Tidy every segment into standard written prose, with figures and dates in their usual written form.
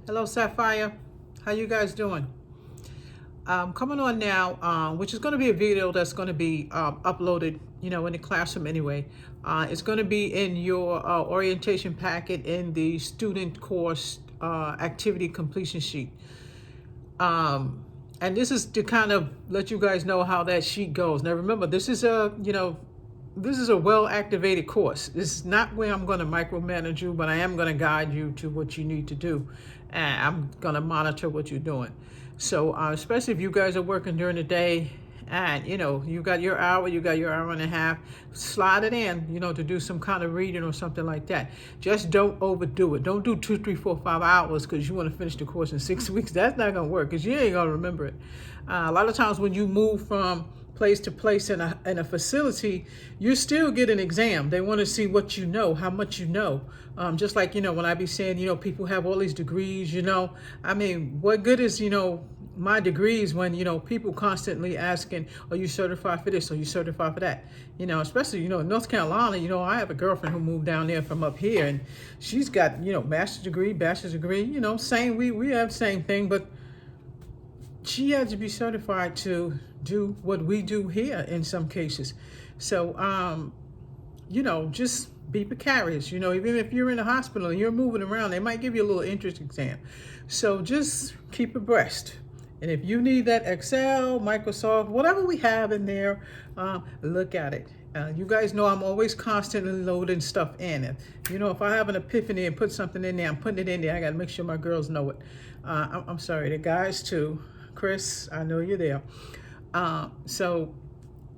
Hello, Sapphire. How you guys doing? Coming on now, which is going to be a video that's going to be uploaded, in the classroom anyway. It's going to be in your orientation packet in the student course activity completion sheet. And this is to kind of let you guys know how that sheet goes. Now, remember, this is a well-activated course. This is not where I'm going to micromanage you, but I am going to guide you to what you need to do. And I'm going to monitor what you're doing. So especially if you guys are working during the day and, you got your hour, you got your hour and a half, slide it in, to do some kind of reading or something like that. Just don't overdo it. Don't do 2, 3, 4, 5 hours because you want to finish the course in 6 weeks. That's not going to work because you ain't going to remember it. A lot of times when you move from place to place in a facility, you still get an exam. They want to see what you know, how much you know. Just like, when I be saying, people have all these degrees, I mean, what good is, my degrees when, people constantly asking, are you certified for this? Are you certified for that? Especially, in North Carolina, I have a girlfriend who moved down there from up here and she's got, master's degree, bachelor's degree, same, we have the same thing, but she had to be certified to do what we do here in some cases. So, just be precarious. Even if you're in a hospital and you're moving around, they might give you a little entrance exam. So just keep abreast. And if you need that Excel, Microsoft, whatever we have in there, look at it. You guys know I'm always constantly loading stuff in. If I have an epiphany and put something in there, I'm putting it in there. I got to make sure my girls know it. I'm sorry, the guys too. Chris, I know you're there. So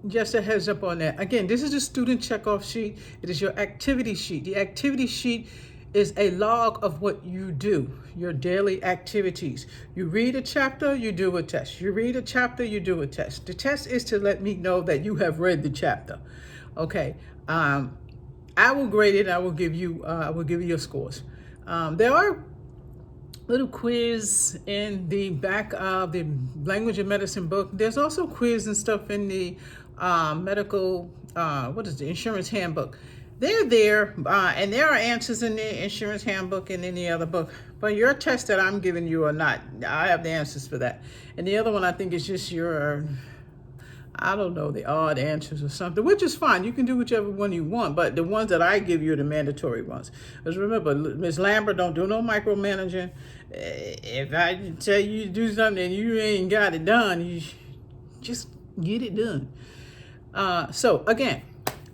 just a heads up on that. Again, this is a student checkoff sheet. It is your activity sheet. The activity sheet is a log of what you do, your daily activities. You read a chapter, you do a test. You read a chapter, you do a test. The test is to let me know that you have read the chapter. Okay. I will grade it. I will give you your scores. There are little quiz in the back of the language and medicine book. There's also quiz and stuff in the medical, insurance handbook. They're there, and there are answers in the insurance handbook and in the other book. But your test that I'm giving you are not. I have the answers for that. And the other one I think is just your, I don't know, the odd answers or something, which is fine. You can do whichever one you want, but the ones that I give you are the mandatory ones. Because remember, Ms. Lambert, don't do no micromanaging. If I tell you to do something and you ain't got it done, you just get it done. So again,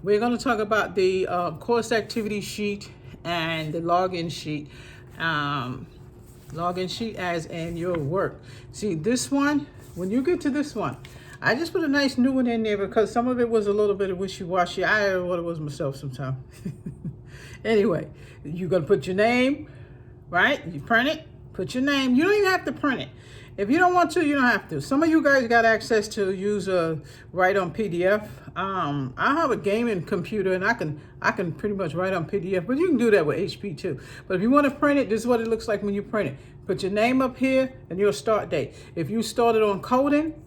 we're going to talk about the course activity sheet and the login sheet. Login sheet as in your work. See, this one, when you get to this one, I just put a nice new one in there because some of it was a little bit of wishy-washy. I don't know what it was myself sometimes. Anyway, you're going to put your name, right? You print it, put your name. You don't even have to print it. If you don't want to, you don't have to. Some of you guys got access to use write on PDF. I have a gaming computer and I can pretty much write on PDF, but you can do that with HP too. But if you want to print it, this is what it looks like when you print it. Put your name up here and your start date. If you started on coding,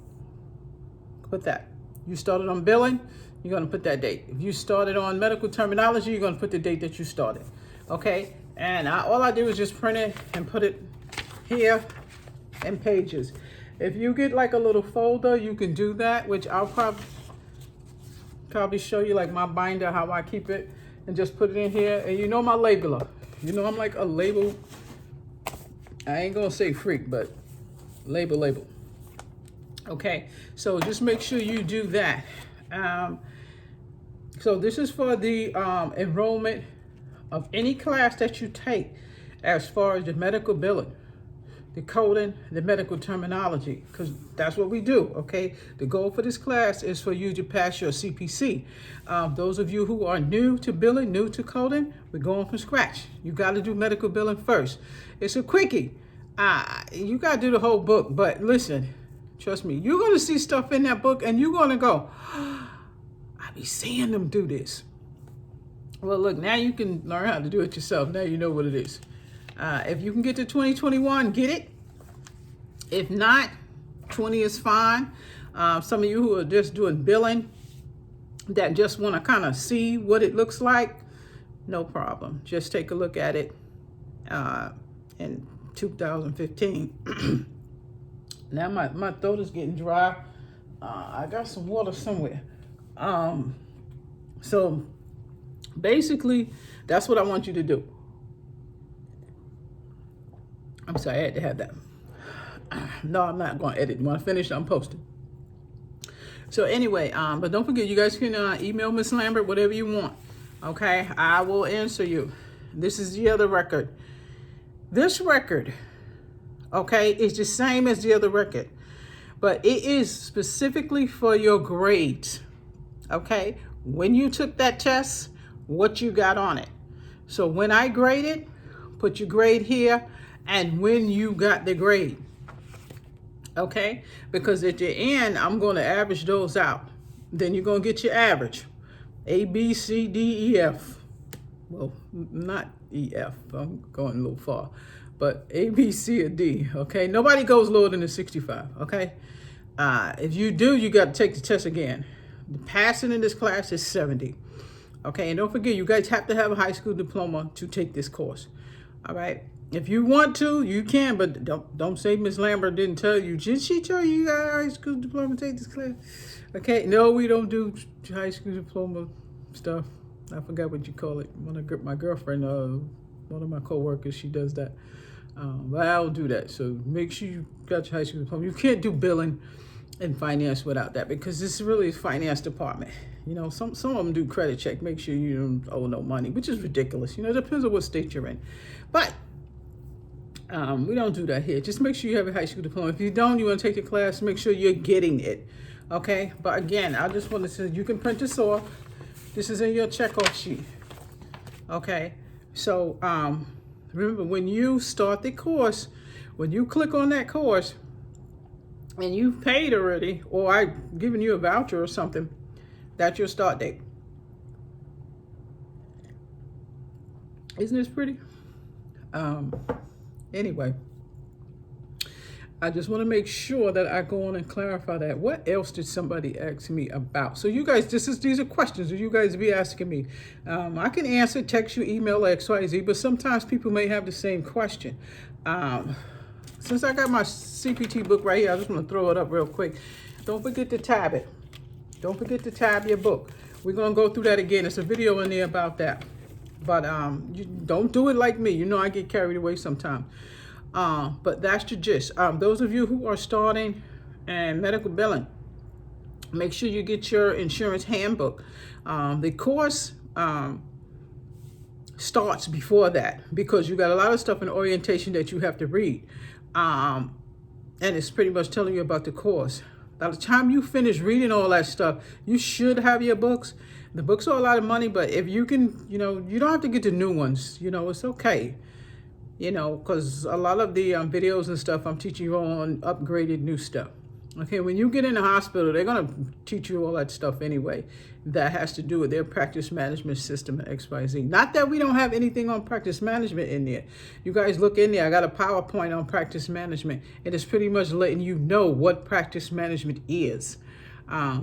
put that. You started on billing, you're going to put that date. If you started on medical terminology, you're going to put the date that you started. Okay? And all I do is just print it and put it here in pages. If you get like a little folder, you can do that, which I'll probably show you like my binder, how I keep it, and just put it in here. And my labeler. I'm like a label. I ain't going to say freak, but label. Okay, so just make sure you do that. So this is for the enrollment of any class that you take as far as the medical billing, the coding, the medical terminology, because that's what we do, okay? The goal for this class is for you to pass your CPC. Those of you who are new to billing, new to coding, we're going from scratch. You got to do medical billing first. It's a quickie. You got to do the whole book, but listen, trust me, you're going to see stuff in that book and you're going to go, I be seeing them do this. Well, look, now you can learn how to do it yourself. Now you know what it is. If you can get to 2021, get it. If not, 20 is fine. Some of you who are just doing billing that just want to kind of see what it looks like, no problem. Just take a look at it and 2015. Now my throat is getting dry. I got some water somewhere. So basically, that's what I want you to do. I'm sorry, I had to have that. No, I'm not going to edit. When I finish, I'm posting. So anyway, but don't forget, you guys can email Miss Lambert, whatever you want. Okay, I will answer you. This is the other record. This record, okay, is the same as the other record, but it is specifically for your grades. Okay, when you took that test, what you got on it. So when I graded, put your grade here, and when you got the grade. Okay, because at the end, I'm going to average those out. Then you're going to get your average. A, B, C, D, E, F. Well, not E, F. I'm going a little far. But A, B, C, or D. Okay, nobody goes lower than a 65. Okay, if you do, you got to take the test again. The passing in this class is 70. Okay, and don't forget, you guys have to have a high school diploma to take this course. All right. If you want to, you can, but don't say Miss Lambert didn't tell you. Did she tell you you got a high school diploma to take this class? Okay, no, we don't do high school diploma stuff. I forgot what you call it. My girlfriend, one of my coworkers, she does that. But I don't do that. So make sure you got your high school diploma. You can't do billing and finance without that, because this is really a finance department. You know, some of them do credit check. Make sure you don't owe no money, which is ridiculous. You know, it depends on what state you're in. But we don't do that here. Just make sure you have a high school diploma. If you don't, you want to take the class, make sure you're getting it. Okay? But again, I just want to say, you can print this off. This is in your checkoff sheet. Okay? So remember, when you start the course, when you click on that course and you've paid already, or I've given you a voucher or something, that's your start date. Isn't this pretty? Anyway, I just want to make sure that I go on and clarify that. What else did somebody ask me about? So you guys, these are questions that you guys be asking me. I can answer, text you, email, XYZ, but sometimes people may have the same question. Since I got my CPT book right here, I just want to throw it up real quick. Don't forget to tab it. Don't forget to tab your book. We're going to go through that again. There's a video in there about that. But you don't do it like me. You know I get carried away sometimes. But that's the gist. Those of you who are starting and medical billing, make sure you get your insurance handbook. The course starts before that, because you got a lot of stuff in orientation that you have to read. And it's pretty much telling you about the course. By the time you finish reading all that stuff, you should have your books. The books are a lot of money, but if you can, you know, you don't have to get the new ones. You know, it's okay. You know, because a lot of the videos and stuff, I'm teaching you on upgraded new stuff. Okay, when you get in the hospital, they're going to teach you all that stuff anyway. That has to do with their practice management system at XYZ. Not that we don't have anything on practice management in there. You guys look in there. I got a PowerPoint on practice management. And it's pretty much letting you know what practice management is. I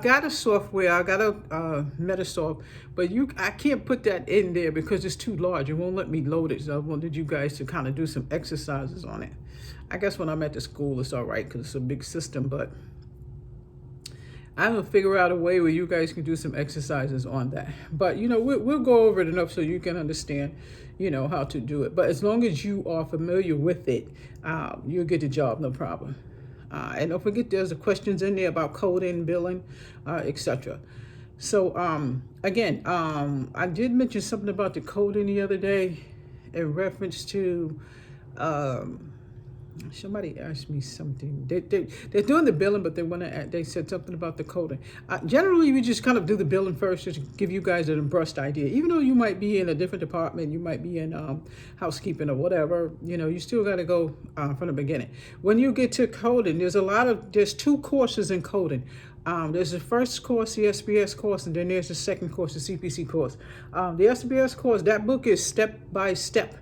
got a software, I got a Metasoft, but I can't put that in there because it's too large. It won't let me load it. So I wanted you guys to kind of do some exercises on it. I guess when I'm at the school, it's all right because it's a big system, but I'm going to figure out a way where you guys can do some exercises on that. But, you know, we'll go over it enough so you can understand, you know, how to do it. But as long as you are familiar with it, you'll get the job, no problem. And don't forget, there's the questions in there about coding, billing, etc. So, again, I did mention something about the coding the other day in reference to, somebody asked me something. They're doing the billing, but they said something about the coding. Generally, we just kind of do the billing first, just to give you guys an abreast idea. Even though you might be in a different department, you might be in housekeeping or whatever, you know, you still got to go from the beginning. When you get to coding, there's two courses in coding. There's the first course, the SBS course, and then there's the second course, the CPC course. The SBS course, that book is step by step.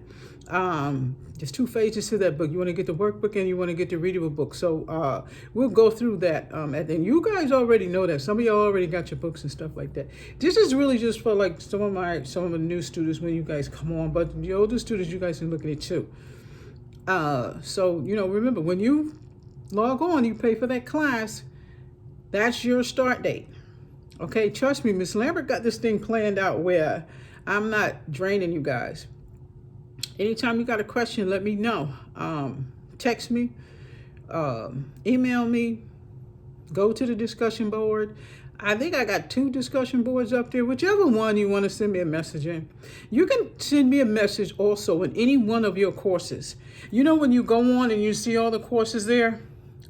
There's 2 phases to that book. You want to get the workbook and you want to get the readable book. So we'll go through that. And you guys already know that. Some of y'all already got your books and stuff like that. This is really just for like some of the new students when you guys come on. But the older students, you guys can look at it too. So remember, when you log on, you pay for that class. That's your start date. Okay, trust me, Miss Lambert got this thing planned out where I'm not draining you guys. Anytime you got a question, let me know. Text me, email me, go to the discussion board. I think I got 2 discussion boards up there. Whichever one you want to send me a message in. You can send me a message also in any one of your courses. When you go on and you see all the courses there,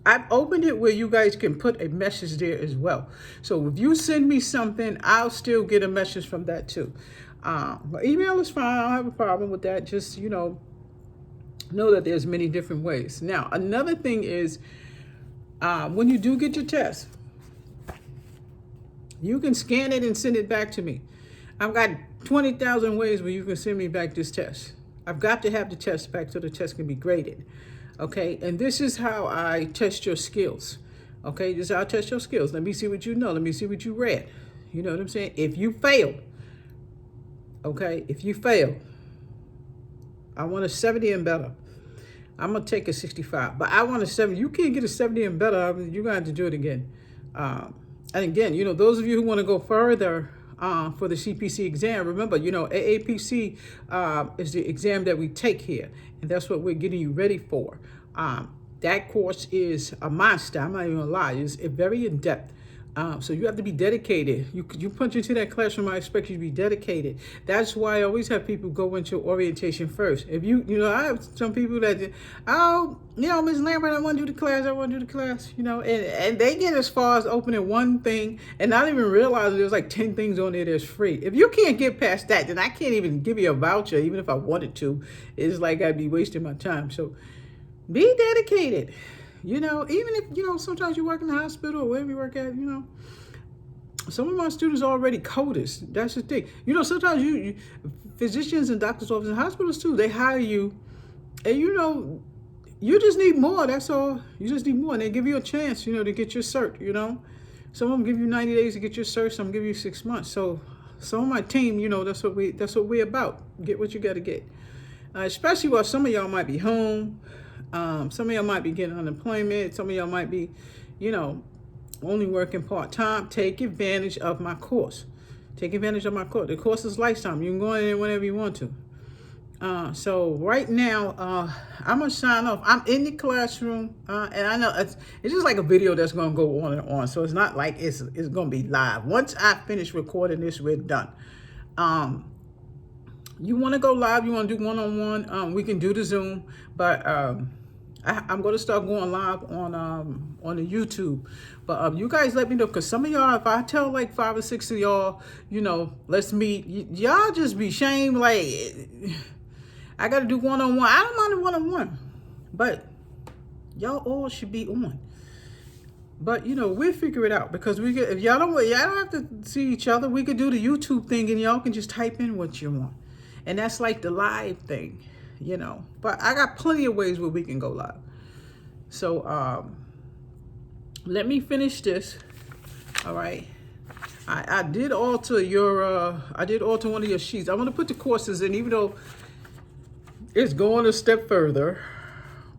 I've opened it where you guys can put a message there as well. So if you send me something, I'll still get a message from that too. But email is fine. I don't have a problem with that. Just, know that there's many different ways. Now, another thing is when you do get your test, you can scan it and send it back to me. I've got 20,000 ways where you can send me back this test. I've got to have the test back so the test can be graded. Okay, and this is how I test your skills. Okay, this is how I test your skills. Let me see what you know. Let me see what you read. You know what I'm saying? If you fail, I want a 70 and better. I'm going to take a 65, but I want a 70. You can't get a 70 and better. You're going to have to do it again. And again, those of you who want to go further for the CPC exam, remember, AAPC is the exam that we take here, and that's what we're getting you ready for. That course is a monster. I'm not even gonna lie. It's very in-depth. So you have to be dedicated. You punch into that classroom, I expect you to be dedicated. That's why I always have people go into orientation first. If I have some people that, Ms. Lambert, I want to do the class, and they get as far as opening one thing and not even realizing there's like 10 things on there that's free. If you can't get past that, then I can't even give you a voucher, even if I wanted to. It's like I'd be wasting my time. So be dedicated. Even if, sometimes you work in the hospital or wherever you work at, some of my students are already coders. That's the thing. Sometimes you physicians and doctors' offices and hospitals too, they hire you and, you just need more. That's all. You just need more. And they give you a chance, to get your cert, Some of them give you 90 days to get your cert. Some give you 6 months. So some of my team, that's what we're about. Get what you got to get. Especially while some of y'all might be home. Some of y'all might be getting unemployment. Some of y'all might be, only working part-time. Take advantage of my course. The course is lifetime. You can go in there whenever you want to. So right now, I'm going to sign off. I'm in the classroom. And I know it's just like a video that's going to go on and on. So it's not like it's going to be live. Once I finish recording this, we're done. You want to go live, you want to do one-on-one, we can do the Zoom, but I'm going to start going live on the YouTube. But you guys let me know, because some of y'all, if I tell like 5 or 6 of y'all, let's meet, y'all just be shamed, like, I got to do one-on-one. I don't mind a one-on-one, but y'all all should be on. But we'll figure it out, because if y'all don't have to see each other, we could do the YouTube thing and y'all can just type in what you want. And that's like the live thing, But I got plenty of ways where we can go live. So let me finish this. All right. I did alter one of your sheets. I'm going to put the courses in, even though it's going a step further.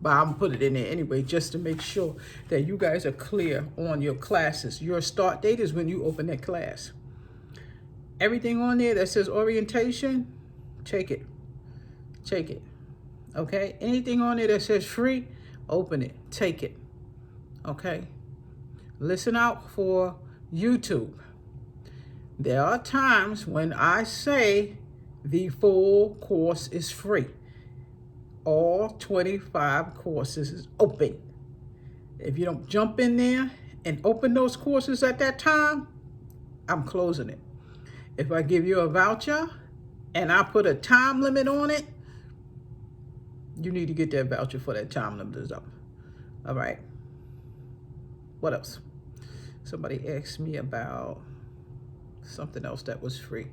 But I'm going to put it in there anyway, just to make sure that you guys are clear on your classes. Your start date is when you open that class. Everything on there that says orientation, take it. Okay? Anything on there that says free, open it. Take it. Okay? Listen out for YouTube. There are times when I say the full course is free. All 25 courses is open. If you don't jump in there and open those courses at that time, I'm closing it. If I give you a voucher and I put a time limit on it, you need to get that voucher for that time limit is up. All right. What else? Somebody asked me about something else that was free.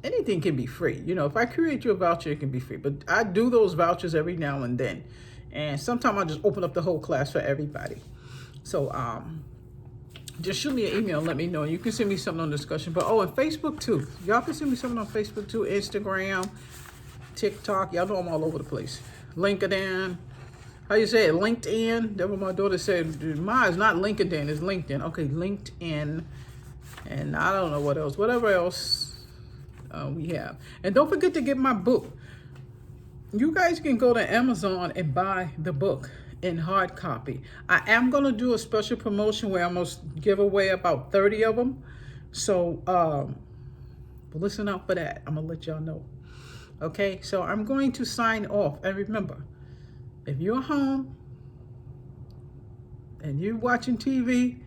anything can be free. If I create you a voucher, it can be free. But I do those vouchers every now and then. And sometimes I just open up the whole class for everybody. So just shoot me an email and let me know. You can send me something on discussion. But and Facebook too. Y'all can send me something on Facebook too, Instagram, TikTok. Y'all know I'm all over the place. LinkedIn. How you say it? LinkedIn. That's what my daughter said. Mine is not LinkedIn, it's LinkedIn. Okay, LinkedIn. And I don't know what else. Whatever else we have. And don't forget to get my book. You guys can go to Amazon and buy the book in hard copy. I am going to do a special promotion where I'm going to give away about 30 of them. So listen out for that. I'm going to let y'all know. Okay, so I'm going to sign off. And remember, if you're home and you're watching TV,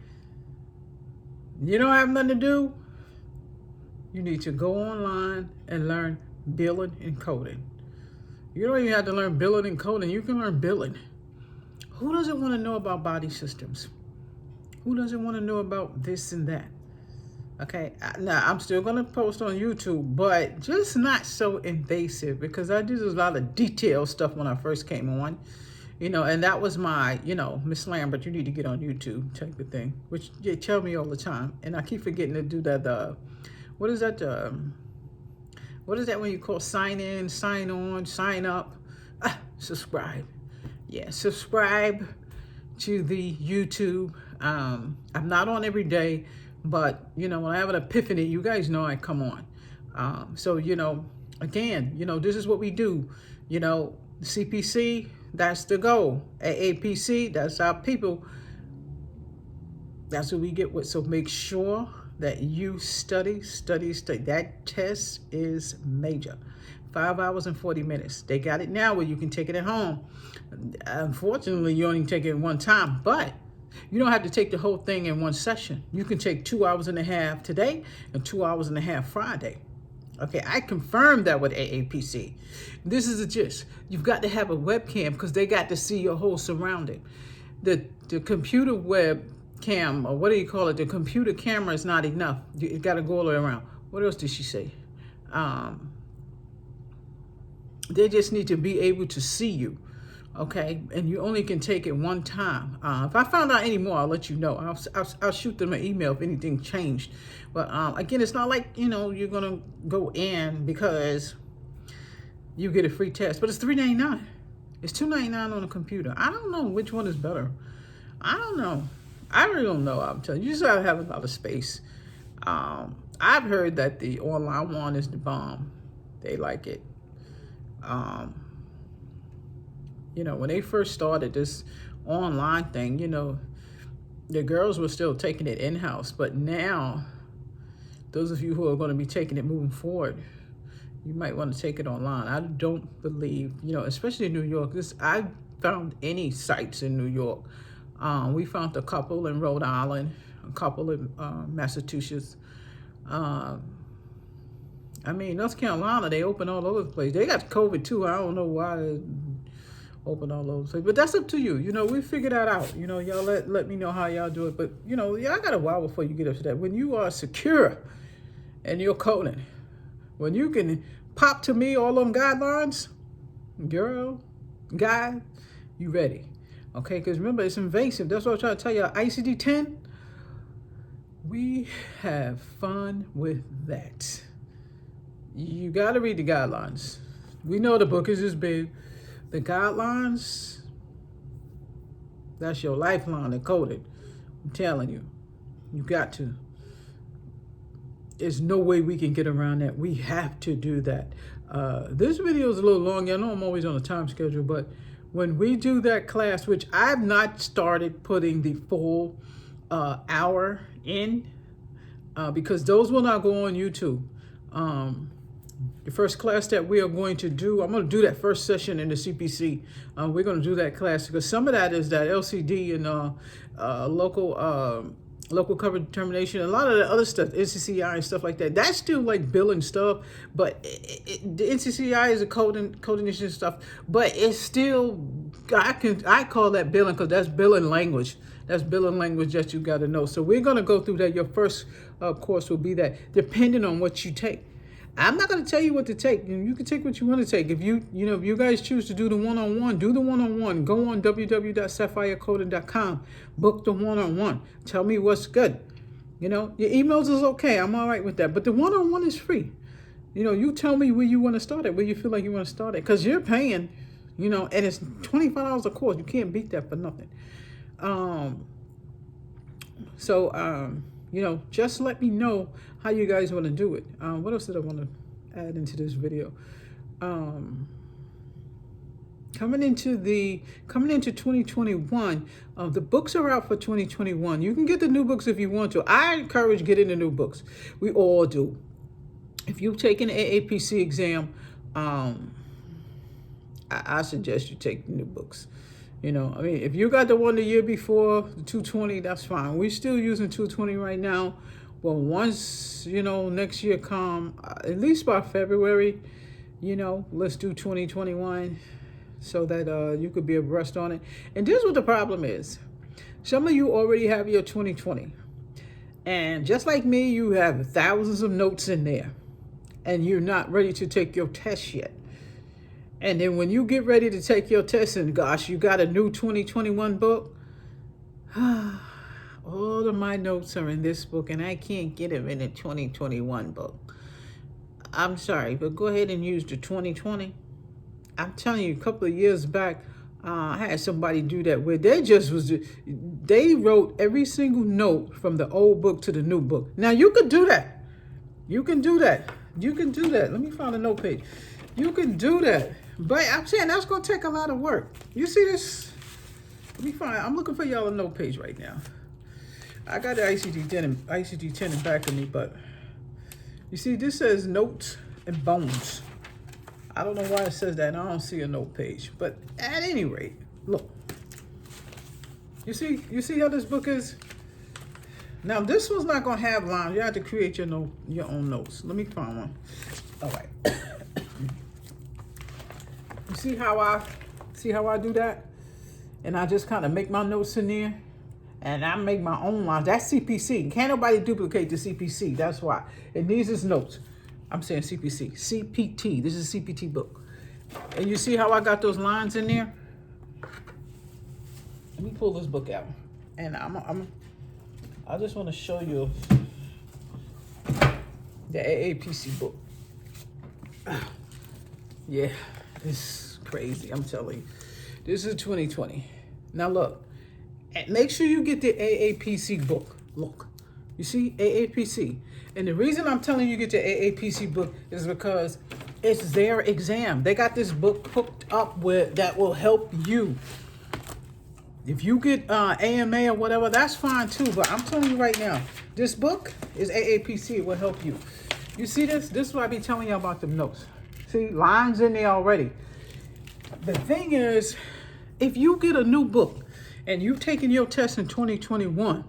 you don't have nothing to do, you need to go online and learn billing and coding. You don't even have to learn billing and coding. You can learn billing. Who doesn't want to know about body systems? Who doesn't want to know about this and that? Okay, now I'm still going to post on YouTube, but just not so invasive, because I did a lot of detailed stuff when I first came on, and that was my, Miss Lambert, you need to get on YouTube type of thing, which you tell me all the time. And I keep forgetting to do that. What is that? What is that when you call sign in, sign on, sign up? Subscribe. Yeah, subscribe to the YouTube. I'm not on every day, but when I have an epiphany, you guys know I come on. So again, this is what we do. CPC, that's the goal. AAPC, that's our people. That's what we get with. So make sure that you study. That test is major. 5 hours and 40 minutes. They got it now where you can take it at home. Unfortunately, you only take it one time, but you don't have to take the whole thing in one session. You can take 2 hours and a half today and 2 hours and a half Friday. Okay, I confirmed that with AAPC. This is the gist. You've got to have a webcam because they got to see your whole surrounding. The computer webcam, or what do you call it? The computer camera is not enough. You got to go all the way around. What else did she say? They just need to be able to see you. Okay, and you only can take it one time. If I found out any more, I'll let you know. I'll shoot them an email if anything changed. But again, it's not like you're gonna go in because you get a free test. But it's $3.99. It's $2.99 on a computer. I don't know which one is better. I don't know. I really don't know. I'm telling you, you just gotta have a lot of space. I've heard that the online one is the bomb. They like it. When they first started this online thing, the girls were still taking it in-house. But now, those of you who are going to be taking it moving forward, you might want to take it online. I don't believe, especially in New York, I found any sites in New York. We found a couple in Rhode Island, a couple in Massachusetts. North Carolina, they open all over the place. They got COVID too. I don't know why they open all over the place. But that's up to you. We figure that out. Y'all let me know how y'all do it. But, y'all got a while before you get up to that. When you are secure and you're coding, when you can pop to me all them guidelines, girl, guy, you ready. Okay? Because remember, it's invasive. That's what I'm trying to tell you. ICD-10, we have fun with that. You got to read the guidelines. We know the book is this big. The guidelines, that's your lifeline to code it. I'm telling you, you got to. There's no way we can get around that. We have to do that. This video is a little long. I know I'm always on a time schedule, but when we do that class, which I've not started putting the full hour in, because those will not go on YouTube. The first class that we are going to do, I'm going to do that first session in the CPC. We're going to do that class because some of that is that LCD and local coverage determination. A lot of the other stuff, NCCI and stuff like that, that's still like billing stuff. But the NCCI is a coding and stuff. But it's still, I call that billing because that's billing language. That's billing language that you got to know. So we're going to go through that. Your first course will be that, depending on what you take. I'm not going to tell you what to take. You can take what you want to take. If if you guys choose to do the one-on-one, do the one-on-one. Go on www.sapphirecoding.com. Book the one-on-one. Tell me what's good. Your emails is okay. I'm all right with that. But the one-on-one is free. You tell me where you want to start it, where you feel like you want to start it. Because you're paying, and it's $25 a course. You can't beat that for nothing. Just let me know how you guys want to do it. What else did I want to add into this video? Coming into 2021, the books are out for 2021. You can get the new books if you want to. I encourage getting the new books. We all do. If you've taken an AAPC exam, I suggest you take the new books. If you got the one the year before, the 220, that's fine. We're still using 220 right now. Well, once, next year come, at least by February, let's do 2021 so that you could be abreast on it. And this is what the problem is. Some of you already have your 2020. And just like me, you have thousands of notes in there. And you're not ready to take your test yet. And then when you get ready to take your test and gosh, you got a new 2021 book. All of my notes are in this book and I can't get them in the 2021 book. I'm sorry, but go ahead and use the 2020. I'm telling you, a couple of years back, I had somebody do that where they wrote every single note from the old book to the new book. Now you could do that. You can do that. Let me find a note page. You can do that. But I'm saying that's going to take a lot of work. You see this? Let me find. I'm looking for y'all a note page right now. I got the ICD-10 in back of me, but you see, this says notes and bones. I don't know why it says that. And I don't see a note page. But at any rate, look. You see how this book is? Now, this one's not going to have lines. You have to create your own notes. Let me find one. All right. You see how I do that? And I just kind of make my notes in there. And I make my own lines. That's CPC. Can't nobody duplicate the CPC. That's why. And these is notes. I'm saying CPC. CPT. This is a CPT book. And you see how I got those lines in there? Let me pull this book out. And I just want to show you the AAPC book. Yeah, it's crazy. I'm telling you. This is 2020. Now look. Make sure you get the AAPC book. Look. You see? AAPC. And the reason I'm telling you get the AAPC book is because it's their exam. They got this book hooked up that will help you. If you get AMA or whatever, that's fine too. But I'm telling you right now, this book is AAPC. It will help you. You see this? This is what I be telling you about them notes. See, lines in there already. The thing is, if you get a new book and you've taken your test in 2021,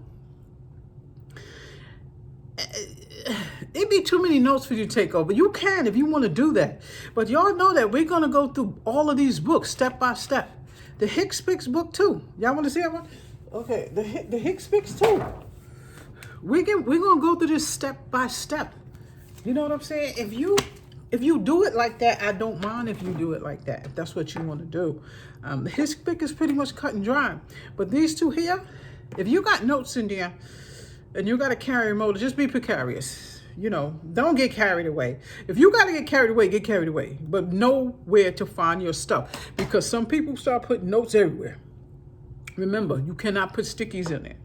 it'd be too many notes for you to take over. You can if you want to do that. But y'all know that we're going to go through all of these books step by step. The Hicks Picks book too. Y'all want to see that one? Okay, the Hicks Picks too. We're going to go through this step by step. You know what I'm saying? If you do it like that, I don't mind if you do it like that, if that's what you want to do. The Hicks Pick is pretty much cut and dry. But these two here, if you got notes in there and you got a carrier motor, just be precarious. Don't get carried away. If you got to get carried away, get carried away. But know where to find your stuff. Because some people start putting notes everywhere. Remember, you cannot put stickies in there.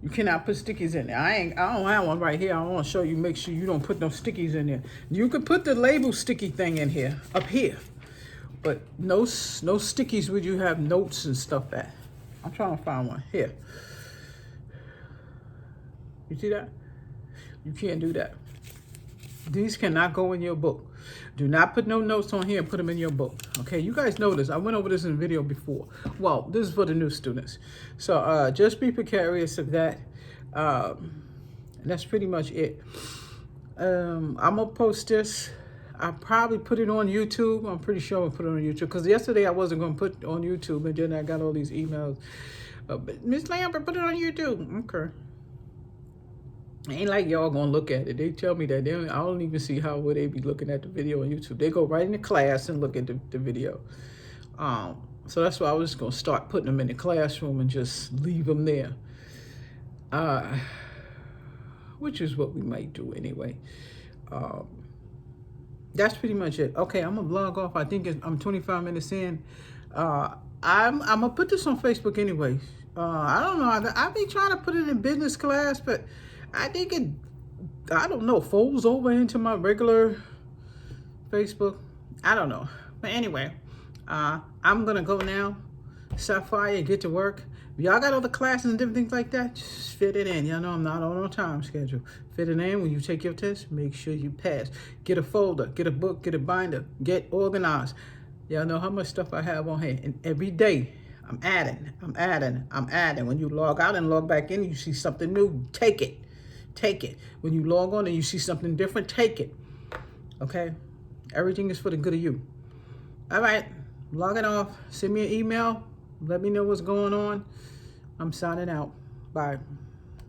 You cannot put stickies in there. I don't have one right here. I want to show you, make sure you don't put no stickies in there. You could put the label sticky thing in here, up here. But no stickies where you have notes and stuff at. I'm trying to find one. Here. You see that? You can't do that. These cannot go in your book. Do not put no notes on here and put them in your book. Okay, you guys know this. I went over this in a video before. Well, this is for the new students. So just be precarious of that. And that's pretty much it. I'm going to post this. I'll probably put it on YouTube. I'm pretty sure I'll put it on YouTube. Because yesterday I wasn't going to put it on YouTube. And then I got all these emails. But Miss Lambert, put it on YouTube. Okay. Ain't like y'all gonna look at it. They tell me that. I don't even see how would they be looking at the video on YouTube. They go right into class and look at the video. So that's why I was just gonna start putting them in the classroom and just leave them there. Which is what we might do anyway. That's pretty much it. Okay, I'm gonna log off. I think I'm 25 minutes in. I'm gonna put this on Facebook anyway. I don't know. I be trying to put it in business class, but I think it, I don't know, folds over into my regular Facebook. I don't know. But anyway, I'm gonna go now. Sapphire, get to work. If y'all got other classes and different things like that, just fit it in. Y'all know I'm not on a time schedule. Fit it in. When you take your test, make sure you pass. Get a folder, get a book, get a binder, get organized. Y'all know how much stuff I have on here. And every day, I'm adding. When you log out and log back in, you see something new, take it. Take it. When you log on and you see something different, take it. Okay? Everything is for the good of you. All right. Logging off. Send me an email. Let me know what's going on. I'm signing out. Bye.